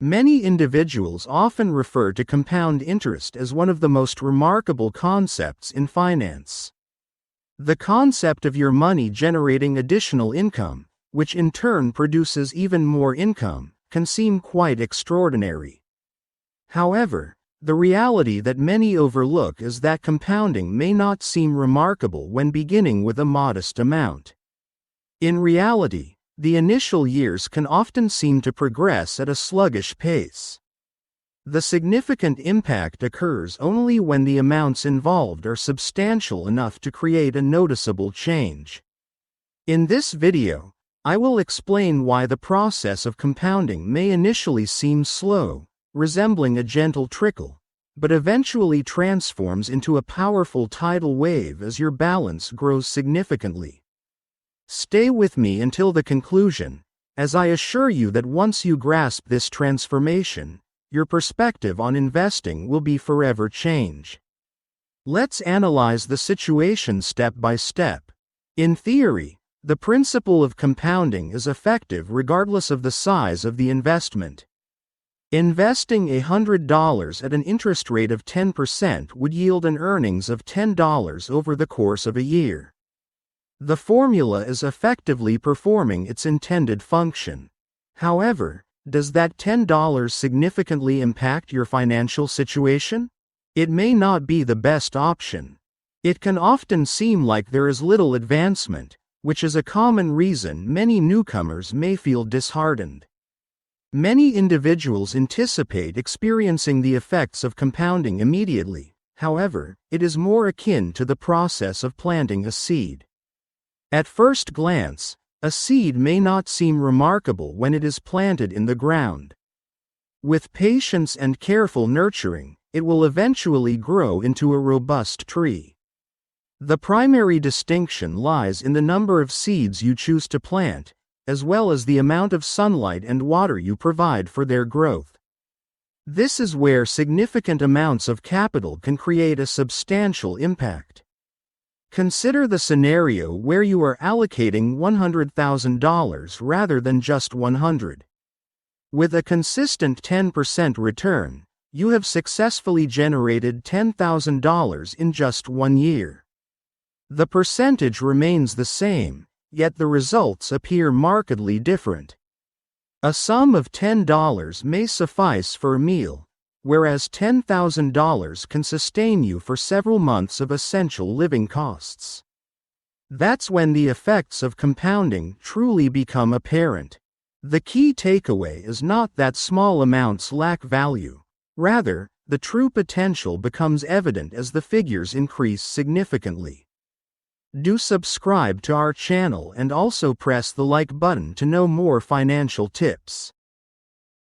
Many individuals often refer to compound interest as one of the most remarkable concepts in finance. The concept of your money generating additional income, which in turn produces even more income, can seem quite extraordinary. However, the reality that many overlook is that compounding may not seem remarkable when beginning with a modest amount. In reality, the initial years can often seem to progress at a sluggish pace. The significant impact occurs only when the amounts involved are substantial enough to create a noticeable change. In this video, I will explain why the process of compounding may initially seem slow, resembling a gentle trickle, but eventually transforms into a powerful tidal wave as your balance grows significantly. Stay with me until the conclusion, as I assure you that once you grasp this transformation, your perspective on investing will be forever changed. Let's analyze the situation step by step. In theory, the principle of compounding is effective regardless of the size of the investment. Investing $100 at an interest rate of 10% would yield an earnings of $10 over the course of a year. The formula is effectively performing its intended function. However, does that $10 significantly impact your financial situation? It may not be the best option. It can often seem like there is little advancement, which is a common reason many newcomers may feel disheartened. Many individuals anticipate experiencing the effects of compounding immediately. However, it is more akin to the process of planting a seed. At first glance, a seed may not seem remarkable when it is planted in the ground. With patience and careful nurturing, it will eventually grow into a robust tree. The primary distinction lies in the number of seeds you choose to plant, as well as the amount of sunlight and water you provide for their growth. This is where significant amounts of capital can create a substantial impact. Consider the scenario where you are allocating $100,000 rather than just $100. With a consistent 10% return, you have successfully generated $10,000 in just 1 year. The percentage remains the same, yet the results appear markedly different. A sum of $10 may suffice for a meal, whereas $10,000 can sustain you for several months of essential living costs. That's when the effects of compounding truly become apparent. The key takeaway is not that small amounts lack value. Rather, the true potential becomes evident as the figures increase significantly. Do subscribe to our channel and also press the like button to know more financial tips.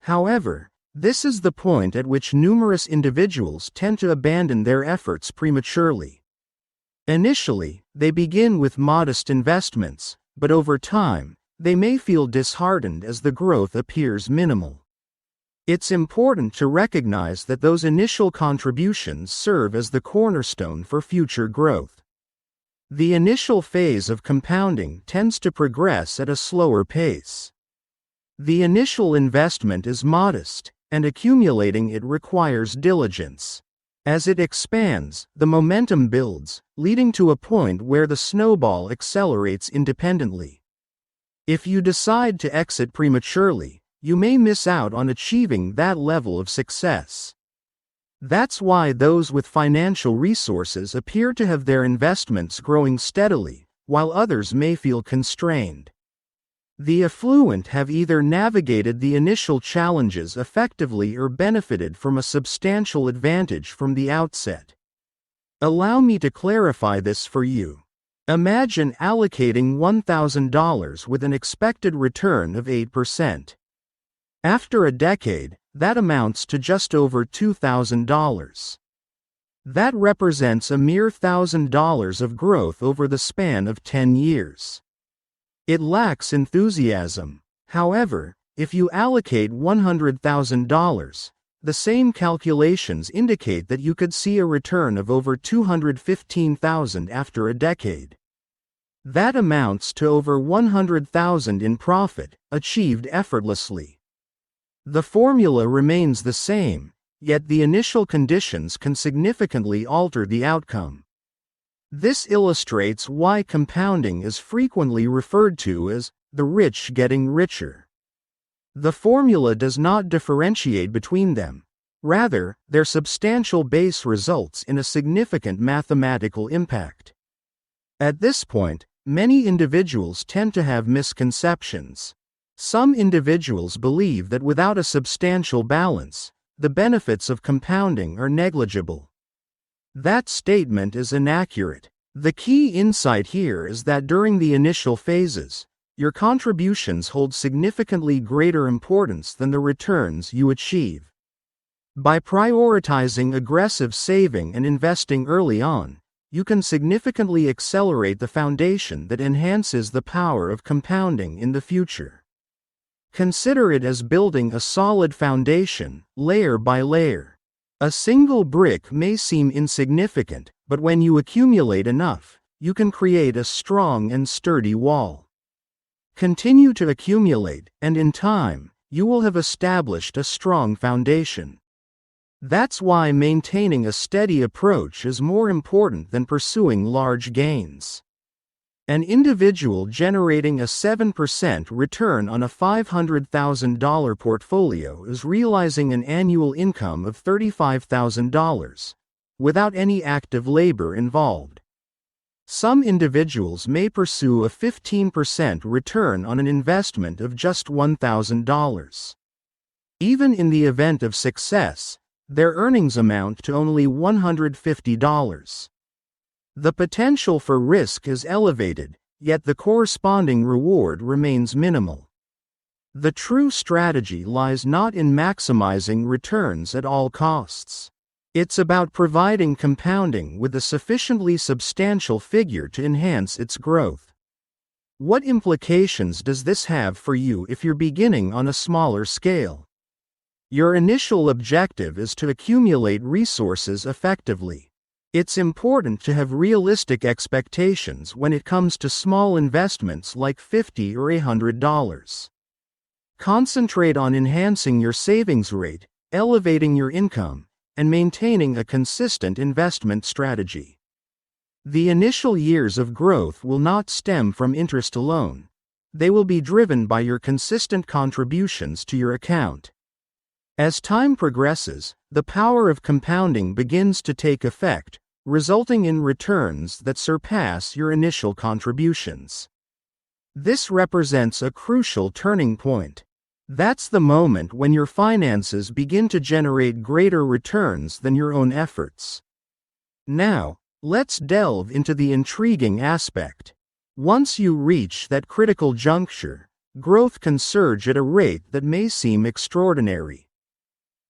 However, this is the point at which numerous individuals tend to abandon their efforts prematurely. Initially, they begin with modest investments, but over time, they may feel disheartened as the growth appears minimal. It's important to recognize that those initial contributions serve as the cornerstone for future growth. The initial phase of compounding tends to progress at a slower pace. The initial investment is modest, and accumulating it requires diligence. As it expands, the momentum builds, leading to a point where the snowball accelerates independently. If you decide to exit prematurely, you may miss out on achieving that level of success. That's why those with financial resources appear to have their investments growing steadily, while others may feel constrained. The affluent have either navigated the initial challenges effectively or benefited from a substantial advantage from the outset. Allow me to clarify this for you. Imagine allocating $1,000 with an expected return of 8%. After a decade, that amounts to just over $2,000. That represents a mere $1,000 of growth over the span of 10 years. It lacks enthusiasm. However, if you allocate $100,000, the same calculations indicate that you could see a return of over $215,000 after a decade. That amounts to over $100,000 in profit, achieved effortlessly. The formula remains the same, yet the initial conditions can significantly alter the outcome. This illustrates why compounding is frequently referred to as the rich getting richer. The formula does not differentiate between them. Rather, their substantial base results in a significant mathematical impact. At this point, many individuals tend to have misconceptions. Some individuals believe that without a substantial balance, the benefits of compounding are negligible. That statement is inaccurate. The key insight here is that during the initial phases, your contributions hold significantly greater importance than the returns you achieve. By prioritizing aggressive saving and investing early on, you can significantly accelerate the foundation that enhances the power of compounding in the future. Consider it as building a solid foundation, layer by layer. A single brick may seem insignificant, but when you accumulate enough, you can create a strong and sturdy wall. Continue to accumulate, and in time, you will have established a strong foundation. That's why maintaining a steady approach is more important than pursuing large gains. An individual generating a 7% return on a $500,000 portfolio is realizing an annual income of $35,000, without any active labor involved. Some individuals may pursue a 15% return on an investment of just $1,000. Even in the event of success, their earnings amount to only $150. The potential for risk is elevated, yet the corresponding reward remains minimal. The true strategy lies not in maximizing returns at all costs. It's about providing compounding with a sufficiently substantial figure to enhance its growth. What implications does this have for you if you're beginning on a smaller scale? Your initial objective is to accumulate resources effectively. It's important to have realistic expectations when it comes to small investments like $50 or $100. Concentrate on enhancing your savings rate, elevating your income, and maintaining a consistent investment strategy. The initial years of growth will not stem from interest alone. They will be driven by your consistent contributions to your account. As time progresses, the power of compounding begins to take effect, resulting in returns that surpass your initial contributions. This represents a crucial turning point. That's the moment when your finances begin to generate greater returns than your own efforts. Now, let's delve into the intriguing aspect. Once you reach that critical juncture, growth can surge at a rate that may seem extraordinary.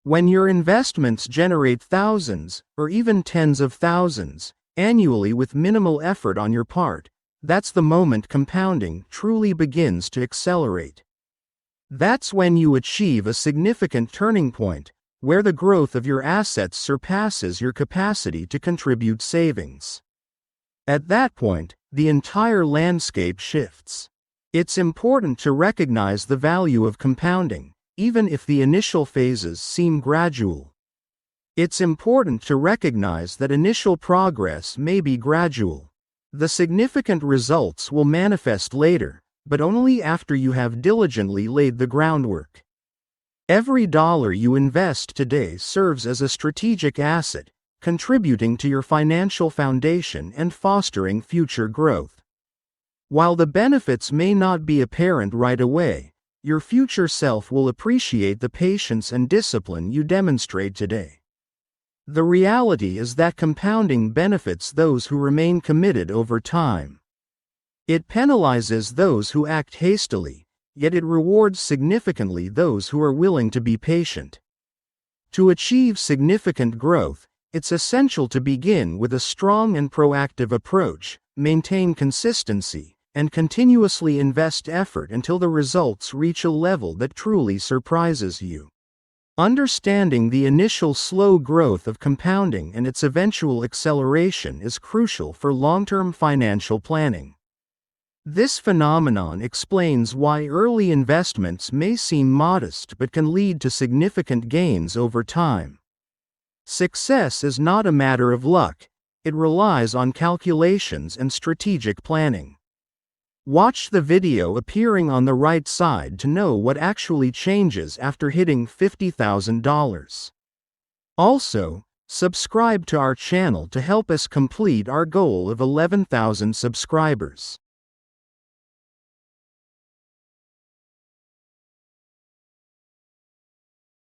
When your investments generate thousands, or even tens of thousands, annually with minimal effort on your part, that's the moment compounding truly begins to accelerate. That's when you achieve a significant turning point, where the growth of your assets surpasses your capacity to contribute savings. At that point, the entire landscape shifts. It's important to recognize the value of compounding, even if the initial phases seem gradual. It's important to recognize that initial progress may be gradual. The significant results will manifest later, but only after you have diligently laid the groundwork. Every dollar you invest today serves as a strategic asset, contributing to your financial foundation and fostering future growth. While the benefits may not be apparent right away, your future self will appreciate the patience and discipline you demonstrate today. The reality is that compounding benefits those who remain committed over time. It penalizes those who act hastily, yet it rewards significantly those who are willing to be patient. To achieve significant growth, it's essential to begin with a strong and proactive approach, maintain consistency, and continuously invest effort until the results reach a level that truly surprises you. Understanding the initial slow growth of compounding and its eventual acceleration is crucial for long-term financial planning. This phenomenon explains why early investments may seem modest but can lead to significant gains over time. Success is not a matter of luck, it relies on calculations and strategic planning. Watch the video appearing on the right side to know what actually changes after hitting $50,000. Also, subscribe to our channel to help us complete our goal of 11,000 subscribers.